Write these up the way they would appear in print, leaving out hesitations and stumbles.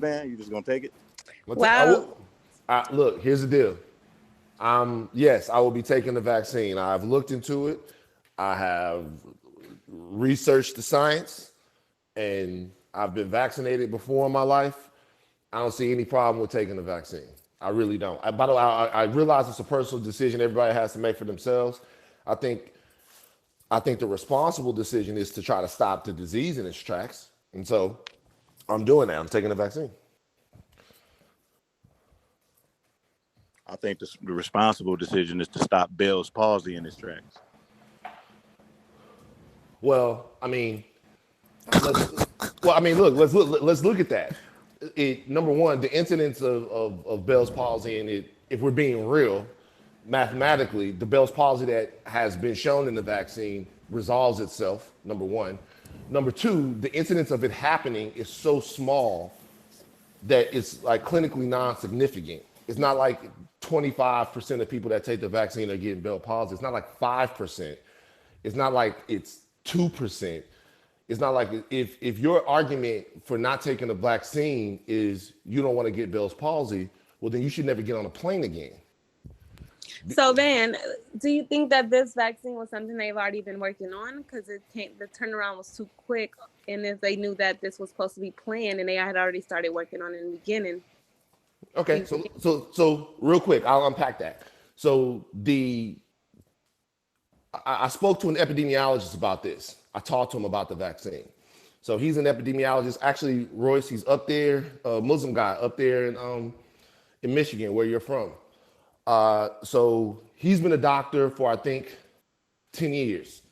Van? You just gonna take it? Wow. Look, here's the deal. Yes, I will be taking the vaccine. I've looked into it. I have researched the science, and I've been vaccinated before in my life. I don't see any problem with taking the vaccine. I really don't. By the way, I realize it's a personal decision everybody has to make for themselves. I think I think the responsible decision is to try to stop the disease in its tracks. And so I'm doing that. I'm taking the vaccine. I think the responsible decision is to stop Bell's palsy in his tracks. Well, I mean, look, let's look at that. Number one, the incidence of Bell's palsy, and if we're being real, mathematically, the Bell's palsy that has been shown in the vaccine resolves itself, number one. Number two, the incidence of it happening is so small that it's like clinically non-significant. It's not like 25% of people that take the vaccine are getting Bell's palsy. It's not like 5%. It's not like it's 2%. It's not like if your argument for not taking the vaccine is you don't want to get Bell's palsy, well, then you should never get on a plane again. So, Van, do you think that this vaccine was something they've already been working on? Because the turnaround was too quick, and if they knew that this was supposed to be planned, and they had already started working on it in the beginning. Okay, so real quick, I'll unpack that. So I spoke to an epidemiologist about this. I talked to him about the vaccine. So he's an epidemiologist. Actually, Royce, he's up there, a Muslim guy up there in Michigan, where you're from. So he's been a doctor for, I think, 10 years.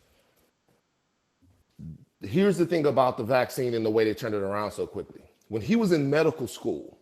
Here's the thing about the vaccine and the way they turned it around so quickly. When he was in medical school,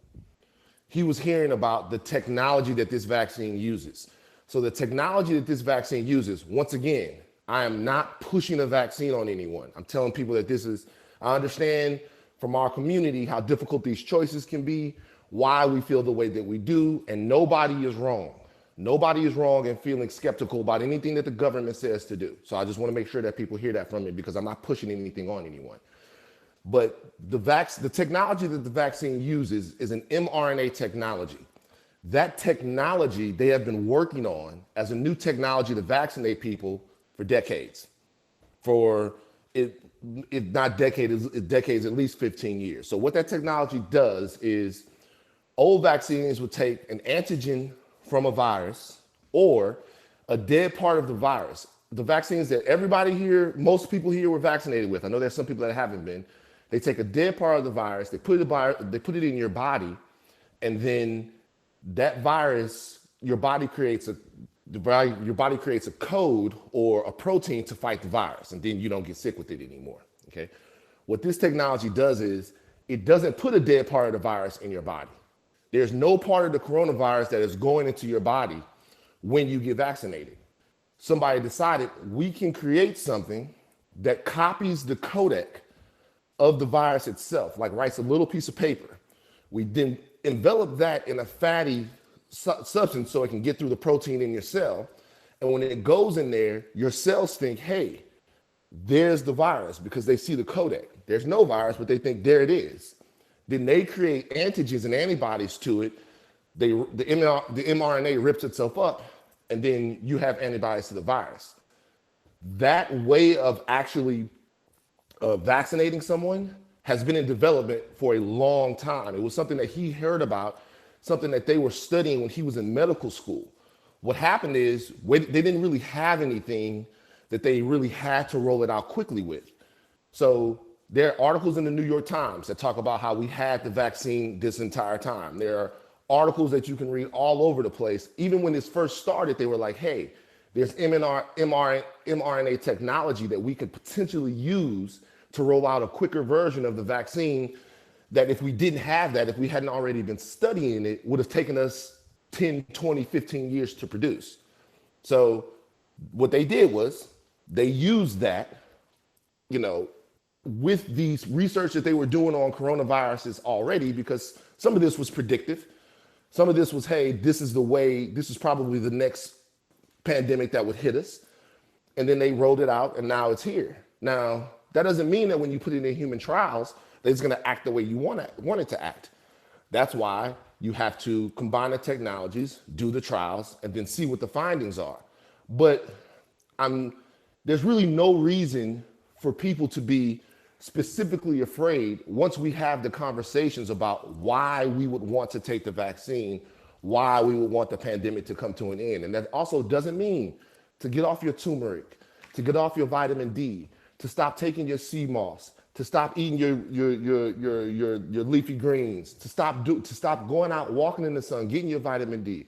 he was hearing about the technology that this vaccine uses. So the technology that this vaccine uses, once again, I am not pushing a vaccine on anyone. I'm telling people that I understand from our community how difficult these choices can be, why we feel the way that we do, and nobody is wrong. Nobody is wrong in feeling skeptical about anything that the government says to do. So I just want to make sure that people hear that from me because I'm not pushing anything on anyone. But the technology that the vaccine uses is an mRNA technology. That technology they have been working on as a new technology to vaccinate people for decades. If not decades, at least 15 years. So what that technology does is old vaccines would take an antigen from a virus or a dead part of the virus. The vaccines that everybody here, most people here were vaccinated with, I know there's some people that haven't been, they take a dead part of the virus, they put it in your body, and then that virus, your body creates a code or a protein to fight the virus, and then you don't get sick with it anymore. Okay, what this technology does is it doesn't put a dead part of the virus in your body. There's no part of the coronavirus that is going into your body when you get vaccinated. Somebody decided we can create something that copies the codec of the virus itself, like writes a little piece of paper. We then envelop that in a fatty substance so it can get through the protein in your cell. And when it goes in there, your cells think, hey, there's the virus because they see the codec. There's no virus, but they think there it is. Then they create antigens and antibodies to it. The mRNA rips itself up, and then you have antibodies to the virus. That way of actually vaccinating someone has been in development for a long time. It was something that he heard about, something that they were studying when he was in medical school. What happened is they didn't really have anything that they really had to roll it out quickly with. So there are articles in the New York Times that talk about how we had the vaccine this entire time. There are articles that you can read all over the place. Even when this first started, they were like, hey, there's mRNA technology that we could potentially use to roll out a quicker version of the vaccine that if we didn't have that, if we hadn't already been studying it, would have taken us 10, 20, 15 years to produce. So what they did was they used that, with these research that they were doing on coronaviruses already, because some of this was predictive. Some of this was, hey, this is probably the next pandemic that would hit us. And then they rolled it out and now it's here. Now, that doesn't mean that when you put it in human trials, that it's gonna act the way you want it to act. That's why you have to combine the technologies, do the trials, and then see what the findings are. But there's really no reason for people to be specifically afraid once we have the conversations about why we would want to take the vaccine, why we would want the pandemic to come to an end. And that also doesn't mean to get off your turmeric, to get off your vitamin D, to stop taking your sea moss, to stop eating your leafy greens, to stop going out walking in the sun, getting your vitamin D.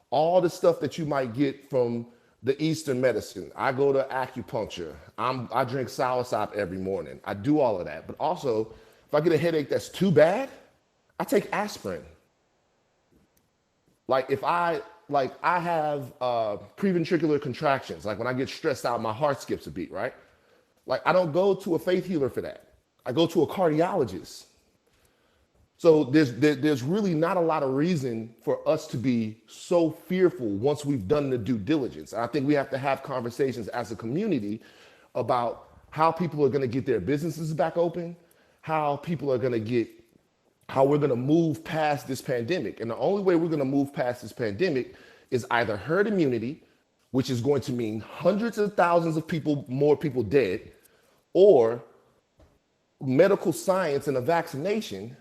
All the stuff that you might get from the Eastern medicine. I go to acupuncture. I drink soursop every morning. I do all of that. But also, if I get a headache that's too bad, I take aspirin. Like if I have preventricular contractions, like when I get stressed out, my heart skips a beat, right? Like I don't go to a faith healer for that. I go to a cardiologist. So there's really not a lot of reason for us to be so fearful once we've done the due diligence. I think we have to have conversations as a community about how people are going to get their businesses back open, how people are going to get, how we're going to move past this pandemic. And the only way we're going to move past this pandemic is either herd immunity, which is going to mean hundreds of thousands of people, more people dead, or medical science and a vaccination,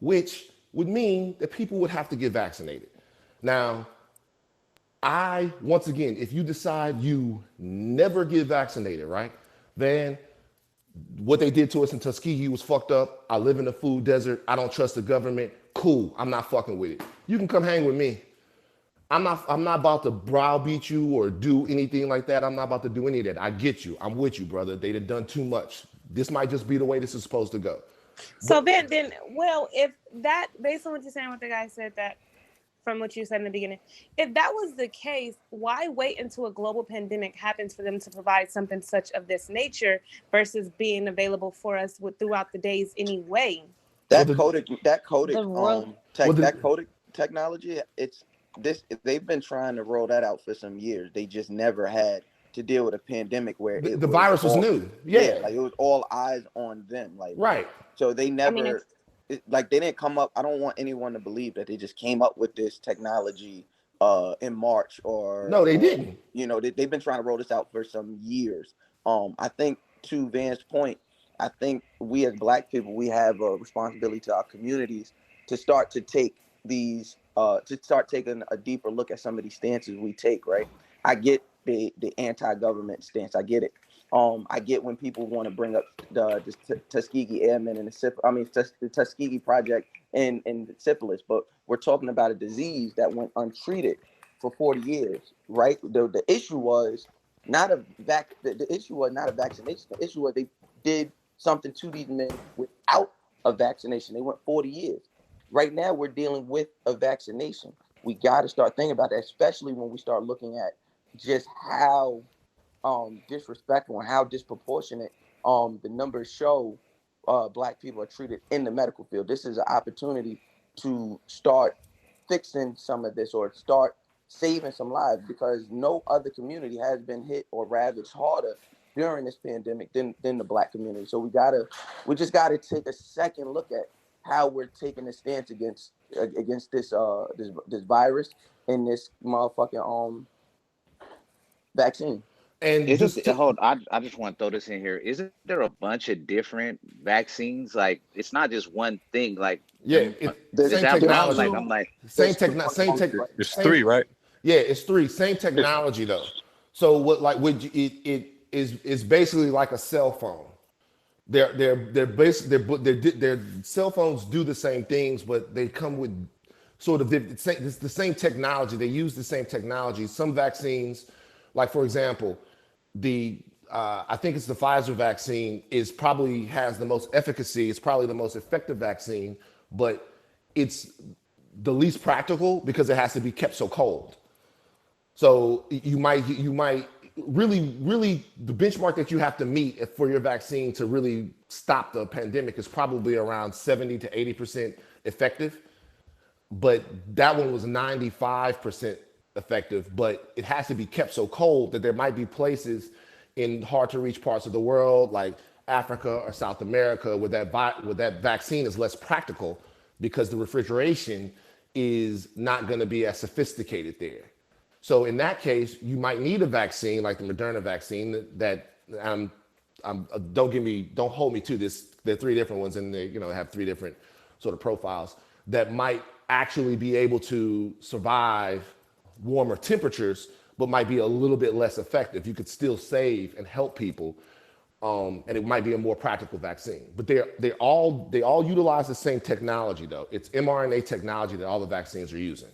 which would mean that people would have to get vaccinated. Now, once again, if you decide you never get vaccinated, right, then what they did to us in Tuskegee was fucked up. I live in a food desert. I don't trust the government. Cool, I'm not fucking with it. You can come hang with me. I'm not about to browbeat you or do anything like that. I'm not about to do any of that. I get you. I'm with you, brother. They done done too much. This might just be the way this is supposed to go. So then, if that, based on what you're saying, what the guy said, that from what you said in the beginning, if that was the case, why wait until a global pandemic happens for them to provide something such of this nature versus being available for us throughout the days anyway? That Well, codec technology, they've been trying to roll that out for some years. They just never had to deal with a pandemic where the virus was new. Yeah, like it was all eyes on them. Like right. So they never, they didn't come up. I don't want anyone to believe that they just came up with this technology in March or no, they didn't. You know, they've been trying to roll this out for some years. I think to Van's point, I think we as Black people, we have a responsibility to our communities to start to take these, to start taking a deeper look at some of these stances we take. Right? I get the anti-government stance. I get it. I get when people want to bring up the Tuskegee Airmen and the Tuskegee Project and the syphilis, but we're talking about a disease that went untreated for 40 years, right? The issue was not a the issue was not a vaccination. The issue was they did something to these men without a vaccination. They went 40 years. Right now, we're dealing with a vaccination. We got to start thinking about that, especially when we start looking at just how disrespectful and how disproportionate the numbers show Black people are treated in the medical field. This is an opportunity to start fixing some of this or start saving some lives, because no other community has been hit or ravaged harder during this pandemic than the Black community. So we just gotta take a second look at how we're taking a stance against this virus and this motherfucking vaccine. And I just want to throw this in here. Isn't there a bunch of different vaccines? Like, it's not just one thing. Like, yeah, same technology. I'm like, same technology. It's three, right? Yeah, it's three. Same technology though. So it is basically like a cell phone. Their cell phones do the same things, but they come with sort of it's the same technology. They use the same technology. Some vaccines, like for example, I think it's the Pfizer vaccine probably has the most efficacy. It's probably the most effective vaccine, but it's the least practical because it has to be kept so cold. So you might really the benchmark that you have to meet for your vaccine to really stop the pandemic is probably around 70 to 80% effective. But that one was 95% effective, but it has to be kept so cold that there might be places in hard to reach parts of the world like Africa or South America where that vaccine is less practical because the refrigeration is not going to be as sophisticated there. So in that case, you might need a vaccine like the Moderna vaccine that don't hold me to this. There are 3 different ones, and they have 3 different sort of profiles that might actually be able to survive warmer temperatures, but might be a little bit less effective. You could still save and help people, and it might be a more practical vaccine. But they all utilize the same technology though. It's mRNA technology that all the vaccines are using.